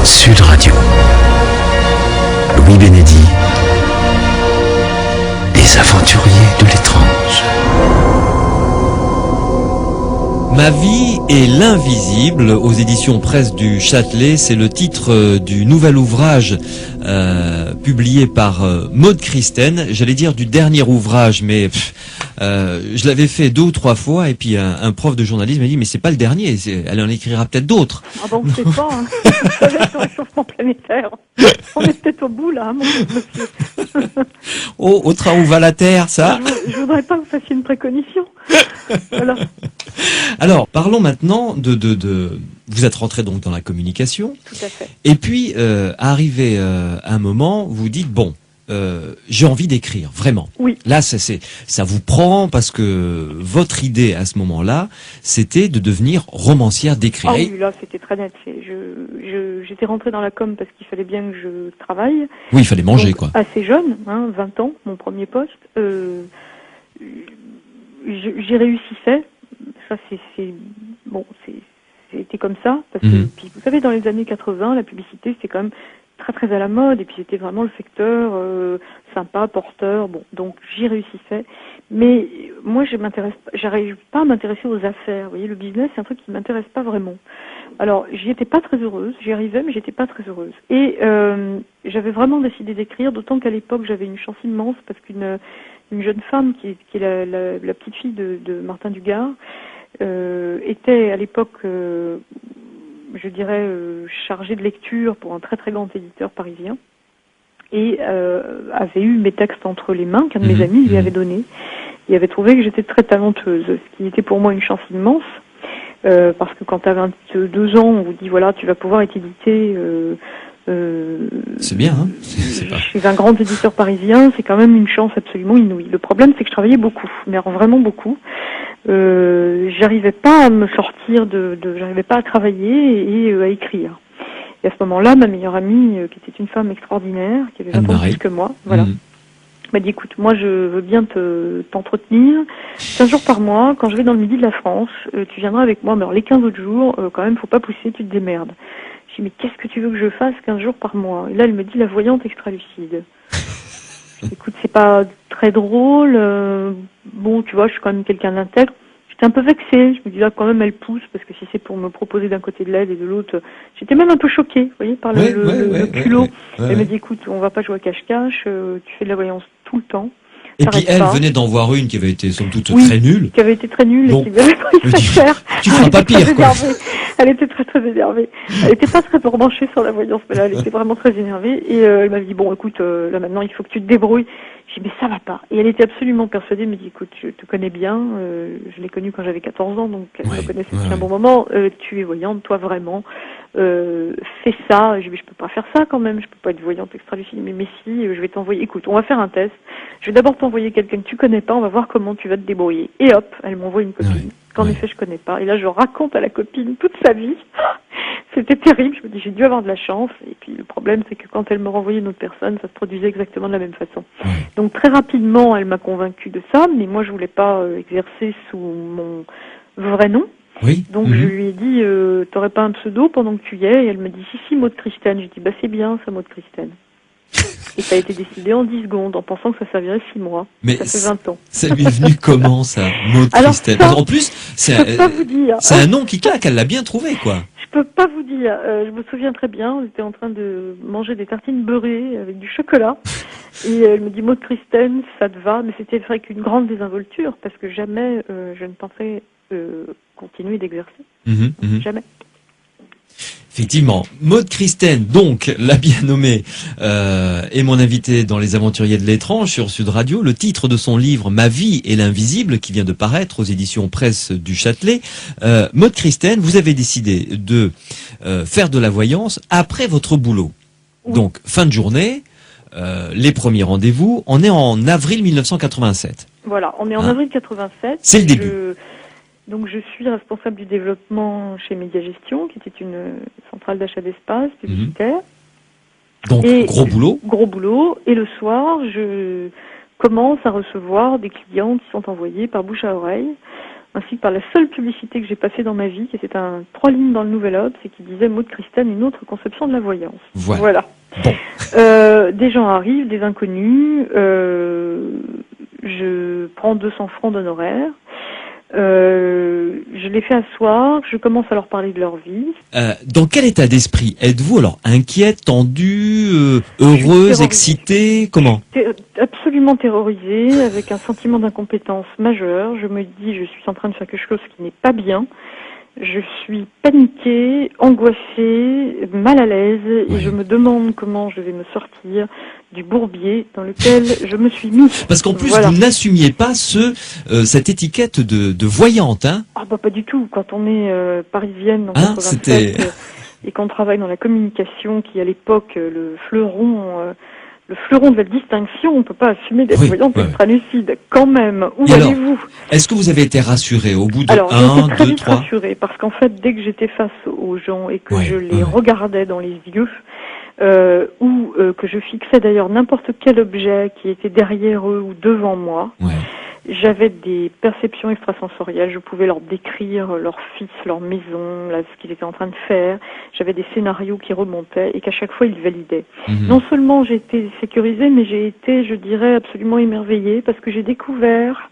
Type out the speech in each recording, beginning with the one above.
Sud Radio. Louis Bénédy. Les aventuriers de l'étrange. Ma vie et l'invisible aux éditions Presse du Châtelet, c'est le titre du nouvel ouvrage publié par Maude Christen. J'allais dire du dernier ouvrage, mais je l'avais fait 2 ou 3 fois et puis un prof de journalisme m'a dit mais c'est pas le dernier, elle en écrira peut-être d'autres. Ah bon, on sait pas, hein. Ça va être le réchauffement planétaire. On est peut-être au bout là, mon monsieur. Oh, au train où va la Terre, ça. Je voudrais pas que vous fassiez une préconition. Voilà. Alors, parlons maintenant de... Vous êtes rentré donc dans la communication. Tout à fait. Et puis, arrivé à un moment, vous dites, bon, j'ai envie d'écrire, vraiment. Oui. Là, ça vous prend parce que votre idée à ce moment-là, c'était de devenir romancière d'écrire. Ah oui, là, c'était très net. J'étais rentrée dans la com parce qu'il fallait bien que je travaille. Oui, il fallait manger, Donc, quoi. Assez jeune, 20 ans, mon premier poste. J'y réussissais. Ça, c'était comme ça. Parce que, puis, vous savez, dans les années 80, la publicité, c'était quand même très très à la mode. Et puis, c'était vraiment le secteur sympa, porteur. Bon, donc, j'y réussissais. Mais moi, j'arrive pas à m'intéresser aux affaires. Vous voyez, le business, c'est un truc qui m'intéresse pas vraiment. Alors, j'y étais pas très heureuse. J'y arrivais, mais j'étais pas très heureuse. Et j'avais vraiment décidé d'écrire, d'autant qu'à l'époque, j'avais une chance immense parce qu'une jeune femme qui est la petite fille de Martin Dugard était à l'époque, je dirais, chargée de lecture pour un très très grand éditeur parisien et avait eu mes textes entre les mains qu'un de mes amis lui avait donné. Il avait trouvé que j'étais très talentueuse, ce qui était pour moi une chance immense. Parce que quand tu as 22 ans, on vous dit voilà, tu vas pouvoir être édité c'est bien, hein. C'est pas... chez un grand éditeur parisien, c'est quand même une chance absolument inouïe. Le problème, c'est que je travaillais beaucoup, mais vraiment beaucoup. J'arrivais pas à me sortir j'arrivais pas à travailler et à écrire. Et à ce moment-là, ma meilleure amie, qui était une femme extraordinaire, qui avait 20 ans plus que moi, voilà, m'a dit écoute, moi je veux bien t'entretenir 15 jours par mois, quand je vais dans le midi de la France, tu viendras avec moi, mais alors les 15 autres jours, quand même, faut pas pousser, tu te démerdes. Je dis mais qu'est-ce que tu veux que je fasse 15 jours par mois? Et là elle me dit la voyante extra-lucide. Écoute, c'est pas très drôle, bon tu vois, je suis quand même quelqu'un d'intègre. J'étais un peu vexée, je me dis là quand même elle pousse, parce que si c'est pour me proposer d'un côté de l'aide et de l'autre, j'étais même un peu choquée, vous voyez, par le culot. Elle me dit écoute, on va pas jouer à cache-cache, tu fais de la voyance tout le temps. Et puis elle venait d'en voir une qui avait été somme toute très nulle. Qui avait été très nulle et qui n'avait pas eu à faire. Tu feras pas pire, quoi. Elle était très très énervée. Elle était pas très branchée sur la voyance, mais là elle était vraiment très énervée. Et elle m'avait dit bon écoute, là maintenant il faut que tu te débrouilles. J'ai dit mais ça va pas. Et elle était absolument persuadée, elle me dit écoute, je te connais bien, je l'ai connue quand j'avais 14 ans, donc elle me connaissait depuis un bon moment. Tu es voyante, toi vraiment. Fais ça. Je dis je peux pas faire ça quand même, je peux pas être voyante extra-lucide, mais si, je vais t'envoyer, écoute, on va faire un test, je vais d'abord t'envoyer quelqu'un que tu connais pas, on va voir comment tu vas te débrouiller. Et hop, elle m'envoie une copine, qu'en effet je connais pas, et là je raconte à la copine toute sa vie. C'était terrible, je me dis j'ai dû avoir de la chance, et puis le problème c'est que quand elle me renvoyait une autre personne, ça se produisait exactement de la même façon. Donc très rapidement elle m'a convaincue de ça, mais moi je voulais pas exercer sous mon vrai nom. Oui. Donc je lui ai dit, t'aurais pas un pseudo pendant que tu y es? Et elle me dit, si, Maude Christen. J'ai dit, bah c'est bien ça, Maude Christen. Et ça a été décidé en 10 secondes, en pensant que ça servirait 6 mois. Mais ça fait 20 ans. Ça lui est venu comment, ça, Maude Christen? En plus, c'est un nom qui claque, elle l'a bien trouvé, quoi. Je peux pas vous dire. Je me souviens très bien, on était en train de manger des tartines beurrées avec du chocolat. Et elle me dit, Maude Christen, ça te va? Mais c'était avec une grande désinvolture, parce que jamais je ne pensais continuer d'exercer. Jamais. Effectivement, Maude Christen, donc, l'a bien nommée, est mon invitée dans Les Aventuriers de l'étrange sur Sud Radio. Le titre de son livre, Ma vie et l'invisible, qui vient de paraître aux éditions Presse du Châtelet. Maude Christen, vous avez décidé de faire de la voyance après votre boulot. Oui. Donc, fin de journée, les premiers rendez-vous. On est en avril 1987. Voilà, on est en avril 87. C'est le début. Donc je suis responsable du développement chez Médiagestion, qui était une centrale d'achat d'espace publicitaire. Donc gros boulot. Gros boulot. Et le soir, je commence à recevoir des clients qui sont envoyés par bouche à oreille, ainsi que par la seule publicité que j'ai passée dans ma vie, qui était 3 lignes dans le Nouvel Obs, et qui disait Maud Christenne, une autre conception de la voyance. Voilà. Bon. Des gens arrivent, des inconnus, je prends 200 francs d'honoraires, je les fais asseoir, je commence à leur parler de leur vie. Dans quel état d'esprit êtes-vous alors? Inquiète, tendue, heureuse, excitée? Comment? Absolument terrorisée, avec un sentiment d'incompétence majeur. Je me dis, je suis en train de faire quelque chose qui n'est pas bien. Je suis paniquée, angoissée, mal à l'aise, et je me demande comment je vais me sortir du bourbier dans lequel je me suis mise. Parce qu'en plus, vous n'assumiez pas cette étiquette de voyante, hein? Ah bah pas du tout. Quand on est parisienne dans 87 et qu'on travaille dans la communication, qui à l'époque le fleuron de la distinction, on ne peut pas assumer d'être voyante extralucide. Quand même, où allez-vous? Est-ce que vous avez été rassurée au bout de Alors, 1, 2, 3? rassurée, parce qu'en fait, dès que j'étais face aux gens et que je les regardais dans les yeux, ou que je fixais d'ailleurs n'importe quel objet qui était derrière eux ou devant moi, j'avais des perceptions extrasensorielles. Je pouvais leur décrire leur fils, leur maison, ce qu'ils étaient en train de faire. J'avais des scénarios qui remontaient et qu'à chaque fois ils validaient. Non seulement j'ai été sécurisée, mais j'ai été, je dirais, absolument émerveillée parce que j'ai découvert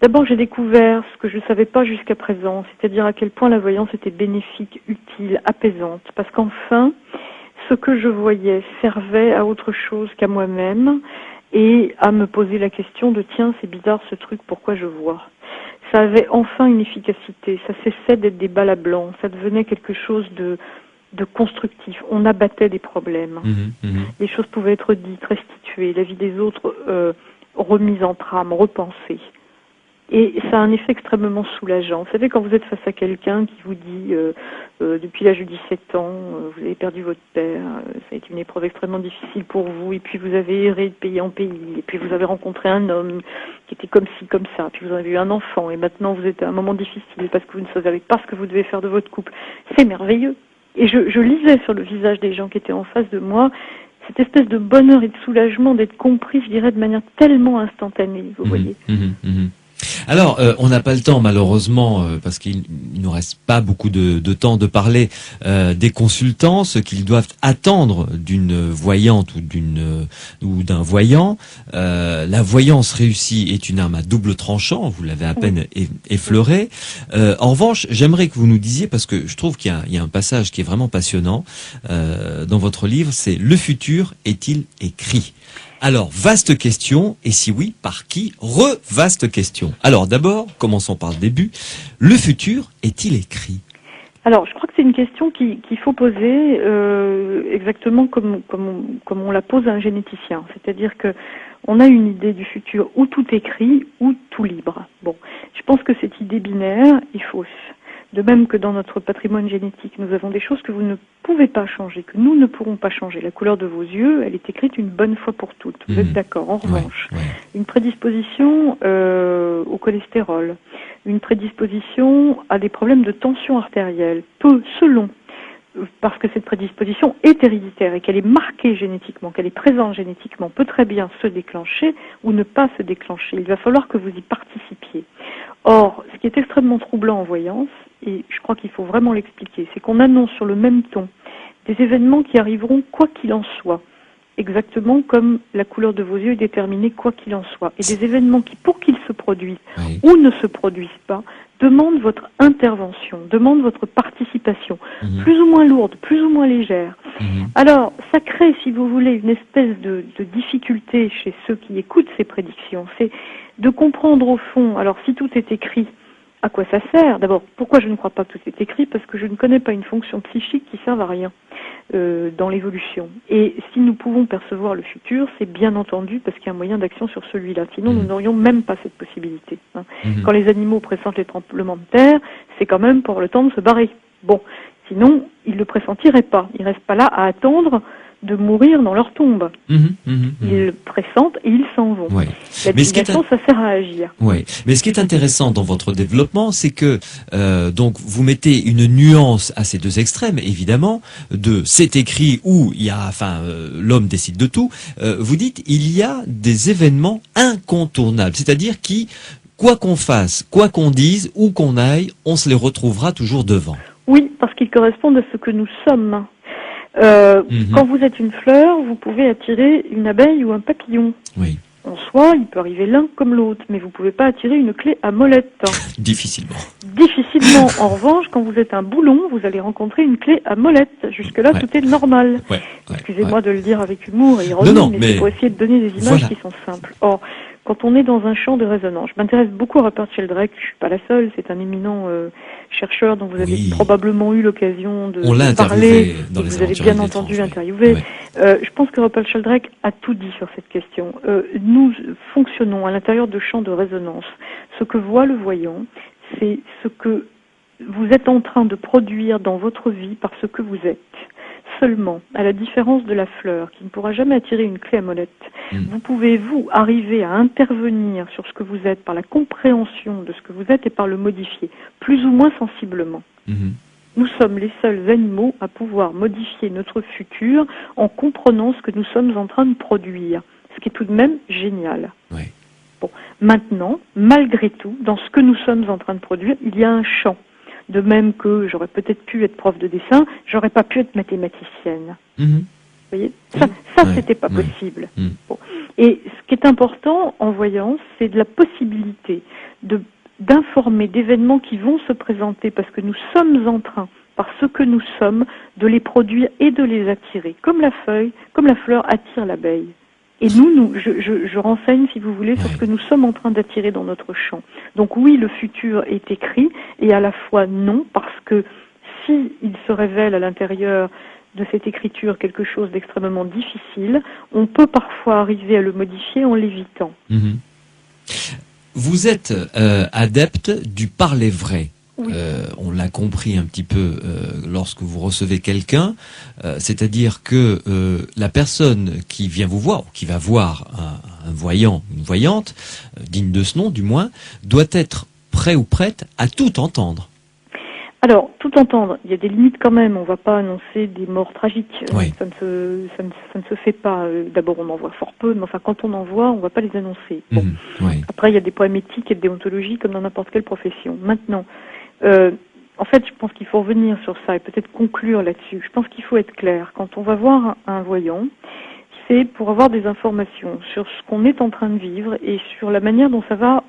ce que je ne savais pas jusqu'à présent, c'est-à-dire à quel point la voyance était bénéfique, utile, apaisante. Parce qu'enfin, ce que je voyais servait à autre chose qu'à moi-même et à me poser la question de tiens, c'est bizarre ce truc, pourquoi je vois? Ça avait enfin une efficacité, ça cessait d'être des balles à blanc, ça devenait quelque chose de constructif. On abattait des problèmes. Les choses pouvaient être dites, restituées, la vie des autres remise en trame, repensée. Et ça a un effet extrêmement soulageant. Vous savez, quand vous êtes face à quelqu'un qui vous dit depuis l'âge de 17 ans, vous avez perdu votre père, ça a été une épreuve extrêmement difficile pour vous, et puis vous avez erré de pays en pays, et puis vous avez rencontré un homme qui était comme ci, comme ça, puis vous avez eu un enfant, et maintenant vous êtes à un moment difficile parce que vous ne savez pas ce que vous devez faire de votre couple. C'est merveilleux. Et je lisais sur le visage des gens qui étaient en face de moi cette espèce de bonheur et de soulagement d'être compris, je dirais, de manière tellement instantanée, vous voyez. Alors, on n'a pas le temps malheureusement parce qu'il nous reste pas beaucoup de temps de parler des consultants, ce qu'ils doivent attendre d'une voyante ou d'un voyant. La voyance réussie est une arme à double tranchant, vous l'avez à peine effleuré. En revanche, j'aimerais que vous nous disiez, parce que je trouve qu'il y a un passage qui est vraiment passionnant dans votre livre, c'est le futur est-il écrit? Alors, vaste question, et si oui, par qui? Vaste question. Alors d'abord, commençons par le début. Le futur est-il écrit? Alors, je crois que c'est une question qu'il faut poser exactement comme on la pose à un généticien. C'est-à-dire que on a une idée du futur ou tout écrit ou tout libre. Bon, je pense que cette idée binaire est fausse. De même que dans notre patrimoine génétique, nous avons des choses que vous ne pouvez pas changer, que nous ne pourrons pas changer. La couleur de vos yeux, elle est écrite une bonne fois pour toutes. Vous êtes d'accord? En revanche, une prédisposition au cholestérol, une prédisposition à des problèmes de tension artérielle, peut, selon, parce que cette prédisposition est héréditaire et qu'elle est marquée génétiquement, qu'elle est présente génétiquement, peut très bien se déclencher ou ne pas se déclencher. Il va falloir que vous y participiez. Or, ce qui est extrêmement troublant en voyance, et je crois qu'il faut vraiment l'expliquer, c'est qu'on annonce sur le même ton des événements qui arriveront quoi qu'il en soit, exactement comme la couleur de vos yeux est déterminée quoi qu'il en soit, et des événements qui, pour qu'ils se produisent ou ne se produisent pas, demandent votre intervention, demandent votre participation, plus ou moins lourde, plus ou moins légère. Alors, ça crée, si vous voulez, une espèce de difficulté chez ceux qui écoutent ces prédictions, c'est de comprendre au fond, alors si tout est écrit, à quoi ça sert? D'abord, pourquoi je ne crois pas que tout est écrit? Parce que je ne connais pas une fonction psychique qui serve à rien dans l'évolution. Et si nous pouvons percevoir le futur, c'est bien entendu parce qu'il y a un moyen d'action sur celui-là. Sinon, nous n'aurions même pas cette possibilité. Quand les animaux pressentent les tremblements de terre, c'est quand même pour le temps de se barrer. Bon, sinon, ils ne le pressentiraient pas. Ils ne restent pas là à attendre de mourir dans leur tombe. Ils pressentent et ils s'en vont. La divination, ça sert à agir. Mais ce qui est intéressant dans votre développement, c'est que donc vous mettez une nuance à ces deux extrêmes, évidemment, de c'est écrit où il y a, l'homme décide de tout. Vous dites il y a des événements incontournables, c'est-à-dire qui quoi qu'on fasse, quoi qu'on dise, où qu'on aille, on se les retrouvera toujours devant. Oui, parce qu'ils correspondent à ce que nous sommes. Quand vous êtes une fleur, vous pouvez attirer une abeille ou un papillon. Oui, En soi, il peut arriver l'un comme l'autre, mais vous pouvez pas attirer une clé à molette. difficilement. Difficilement. En revanche, quand vous êtes un boulon, vous allez rencontrer une clé à molette. Jusque-là, Ouais. tout est normal. Ouais, Excusez-moi de le dire avec humour et ironie, Non, mais mais c'est pour essayer de donner des images voilà. qui sont simples. Or, quand on est dans un champ de résonance, je m'intéresse beaucoup à Rupert Sheldrake, je suis pas la seule, c'est un éminent chercheur dont vous avez Oui. probablement eu l'occasion On l'a de parler, interviewé dans et les vous avez aventuriers bien de entendu l'étrange, interviewer. oui. Je pense que Rupert Sheldrake a tout dit sur cette question. Nous fonctionnons à l'intérieur de champs de résonance. Ce que voit le voyant, c'est ce que vous êtes en train de produire dans votre vie par ce que vous êtes. Seulement, à la différence de la fleur, qui ne pourra jamais attirer une clé à molette, vous pouvez, vous, arriver à intervenir sur ce que vous êtes par la compréhension de ce que vous êtes et par le modifier, plus ou moins sensiblement. Mhm. Nous sommes les seuls animaux à pouvoir modifier notre futur en comprenant ce que nous sommes en train de produire, ce qui est tout de même génial. Oui. Bon, maintenant, malgré tout, dans ce que nous sommes en train de produire, il y a un champ. De même que j'aurais peut-être pu être prof de dessin, j'aurais pas pu être mathématicienne. Mhm. Vous voyez, ça Ouais. c'était pas Ouais. possible. Mm. Bon. Et ce qui est important en voyance, c'est de la possibilité d'informer d'événements qui vont se présenter parce que nous sommes en train, par ce que nous sommes, de les produire et de les attirer. Comme la feuille, comme la fleur attire l'abeille. Et je renseigne, si vous voulez, sur ce que nous sommes en train d'attirer dans notre champ. Donc oui, le futur est écrit, et à la fois non, parce que si il se révèle à l'intérieur de cette écriture quelque chose d'extrêmement difficile, on peut parfois arriver à le modifier en l'évitant. Mhm. Vous êtes adepte du parler vrai. Oui. On l'a compris un petit peu lorsque vous recevez quelqu'un, c'est-à-dire que la personne qui vient vous voir, ou qui va voir un voyant, une voyante, digne de ce nom du moins, doit être prêt ou prête à tout entendre. Alors, tout entendre, il y a des limites quand même, on ne va pas annoncer des morts tragiques, Oui. ça ne se fait pas. D'abord, on en voit fort peu, mais enfin, quand on en voit, on ne va pas les annoncer. Bon. Mhm. Oui. Après, il y a des problèmes éthiques et de déontologie comme dans n'importe quelle profession. Maintenant, en fait, je pense qu'il faut revenir sur ça et peut-être conclure là-dessus. Je pense qu'il faut être clair. Quand on va voir un voyant, c'est pour avoir des informations sur ce qu'on est en train de vivre et sur la manière dont ça va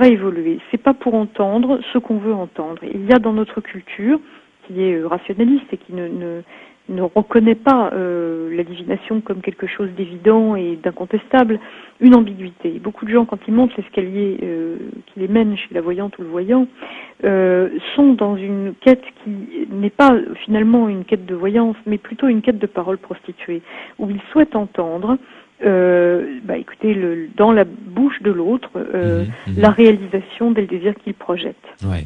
évoluer. C'est pas pour entendre ce qu'on veut entendre. Il y a dans notre culture, qui est rationaliste et qui ne reconnaît pas la divination comme quelque chose d'évident et d'incontestable, une ambiguïté. Beaucoup de gens, quand ils montent l'escalier qui les mène chez la voyante ou le voyant, sont dans une quête qui n'est pas finalement une quête de voyance, mais plutôt une quête de parole prostituée, où ils souhaitent entendre écoutez, dans la bouche de l'autre, la réalisation des désirs qu'il projette. Ouais.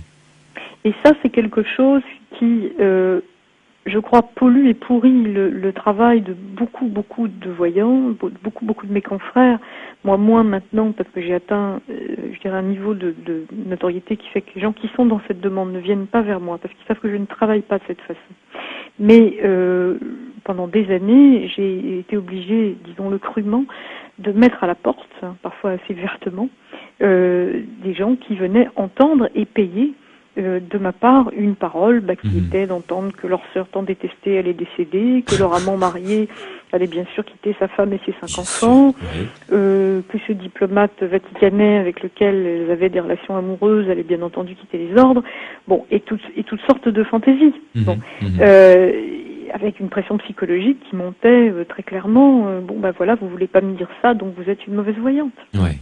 Et ça, c'est quelque chose qui, je crois, pollue et pourrit le travail de beaucoup de voyants, beaucoup de mes confrères. Moi, moins maintenant, parce que j'ai atteint, je dirais, un niveau de notoriété qui fait que les gens qui sont dans cette demande ne viennent pas vers moi, parce qu'ils savent que je ne travaille pas de cette façon. Mais pendant des années, j'ai été obligée, disons-le crûment, de mettre à la porte, parfois assez vertement, des gens qui venaient entendre et payer de ma part une parole qui était d'entendre que leur sœur tant détestée allait décéder, que leur amant marié allait bien sûr quitter sa femme et ses 5 enfants, que ce diplomate vaticanais avec lequel elles avaient des relations amoureuses allait bien entendu quitter les ordres, bon, et toutes sortes de fantaisies. Avec une pression psychologique qui montait très clairement, voilà, vous voulez pas me dire ça, donc vous êtes une mauvaise voyante. Ouais.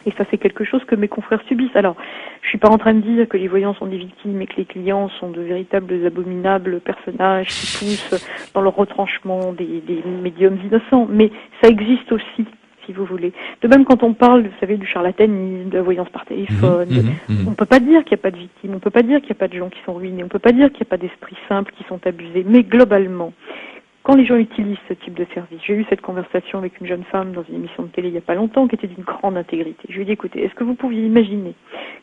Et ça, c'est quelque chose que mes confrères subissent. Alors, je suis pas en train de dire que les voyants sont des victimes et que les clients sont de véritables abominables personnages qui poussent dans leur retranchement des médiums innocents, mais ça existe aussi, si vous voulez. De même, quand on parle, vous savez, du charlatanisme, de la voyance par téléphone, on peut pas dire qu'il n'y a pas de victimes, on peut pas dire qu'il n'y a pas de gens qui sont ruinés, on peut pas dire qu'il n'y a pas d'esprits simples qui sont abusés, mais globalement, quand les gens utilisent ce type de service, j'ai eu cette conversation avec une jeune femme dans une émission de télé il n'y a pas longtemps qui était d'une grande intégrité. Je lui ai dit, écoutez, est-ce que vous pouviez imaginer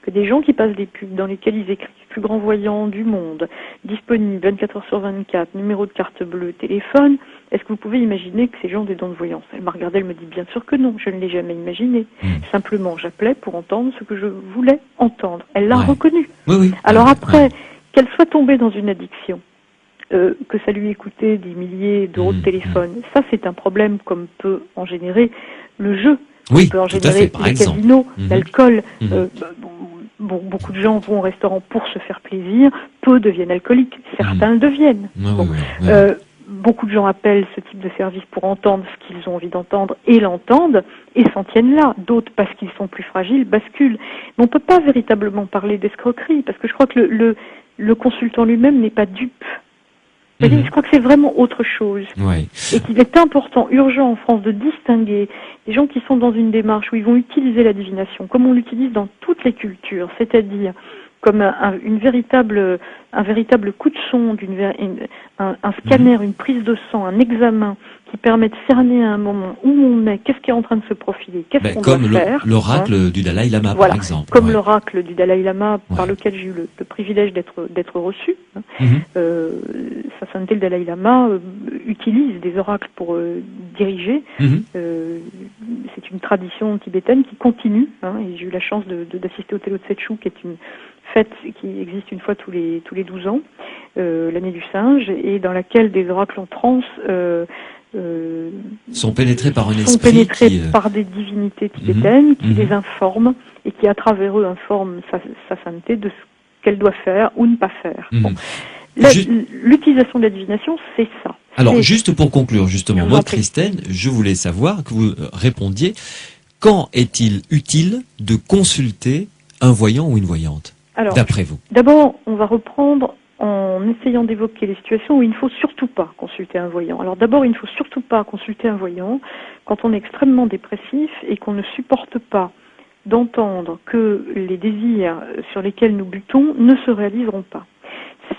que des gens qui passent des pubs dans lesquelles ils écrivent plus grand voyant du monde, disponible 24 heures sur 24, numéro de carte bleue, téléphone, est-ce que vous pouvez imaginer que ces gens ont des dons de voyance? Elle m'a regardée, elle me dit, bien sûr que non, je ne l'ai jamais imaginé. Simplement, j'appelais pour entendre ce que je voulais entendre. Elle l'a reconnu. Oui, oui. Alors après, qu'elle soit tombée dans une addiction, que ça lui ait coûté des milliers d'euros de téléphone, ça c'est un problème comme peut en générer le jeu, oui, peut en tout à générer fait, par les exemple. casinos, l'alcool. Mhm. Beaucoup de gens vont au restaurant pour se faire plaisir, peu deviennent alcooliques, certains le deviennent. Beaucoup de gens appellent ce type de service pour entendre ce qu'ils ont envie d'entendre et l'entendent et s'en tiennent là. D'autres, parce qu'ils sont plus fragiles, basculent. Mais on ne peut pas véritablement parler d'escroquerie parce que je crois que le consultant lui-même n'est pas dupe. Je crois que c'est vraiment autre chose. Et qu'il est important, urgent en France de distinguer les gens qui sont dans une démarche où ils vont utiliser la divination, comme on l'utilise dans toutes les cultures, c'est-à-dire comme un véritable coup de sonde, un scanner, une prise de sang, un examen qui permet de cerner à un moment où on est, qu'est-ce qui est en train de se profiler, qu'est-ce qu'on doit faire. Comme l'oracle du Dalai Lama, voilà, par exemple. Comme l'oracle du Dalai Lama, par lequel j'ai eu le privilège d'être reçu. Sa sainteté le Dalai Lama utilise des oracles pour diriger. C'est une tradition tibétaine qui continue. Et j'ai eu la chance d'assister au Telo Tse-Chou, qui est une fête qui existe une fois tous les 12 ans, l'année du singe, et dans laquelle des oracles en transe sont pénétrés par un esprit, sont pénétrés par des divinités tibétaines qui les informent et qui à travers eux informent sa sainteté de ce qu'elle doit faire ou ne pas faire. L'utilisation de la divination, c'est ça. Alors juste pour conclure justement, Maud Christène, je voulais savoir que vous répondiez, quand est-il utile de consulter un voyant ou une voyante, d'après vous? D'abord, on va reprendre en essayant d'évoquer les situations où il ne faut surtout pas consulter un voyant. Alors d'abord, il ne faut surtout pas consulter un voyant quand on est extrêmement dépressif et qu'on ne supporte pas d'entendre que les désirs sur lesquels nous butons ne se réaliseront pas.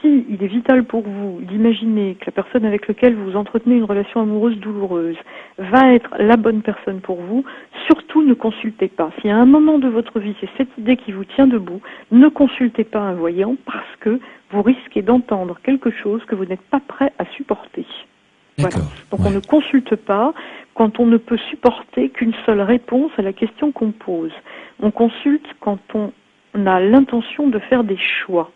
Si il est vital pour vous d'imaginer que la personne avec laquelle vous entretenez une relation amoureuse douloureuse va être la bonne personne pour vous, surtout ne consultez pas. Si à un moment de votre vie c'est cette idée qui vous tient debout, ne consultez pas un voyant parce que vous risquez d'entendre quelque chose que vous n'êtes pas prêt à supporter. Voilà. Donc on ne consulte pas quand on ne peut supporter qu'une seule réponse à la question qu'on pose. On consulte quand on a l'intention de faire des choix.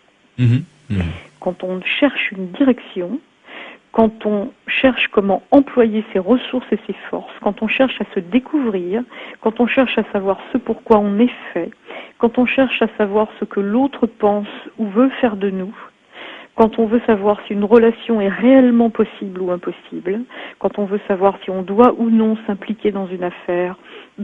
Quand on cherche une direction, quand on cherche comment employer ses ressources et ses forces, quand on cherche à se découvrir, quand on cherche à savoir ce pourquoi on est fait, quand on cherche à savoir ce que l'autre pense ou veut faire de nous, quand on veut savoir si une relation est réellement possible ou impossible, quand on veut savoir si on doit ou non s'impliquer dans une affaire,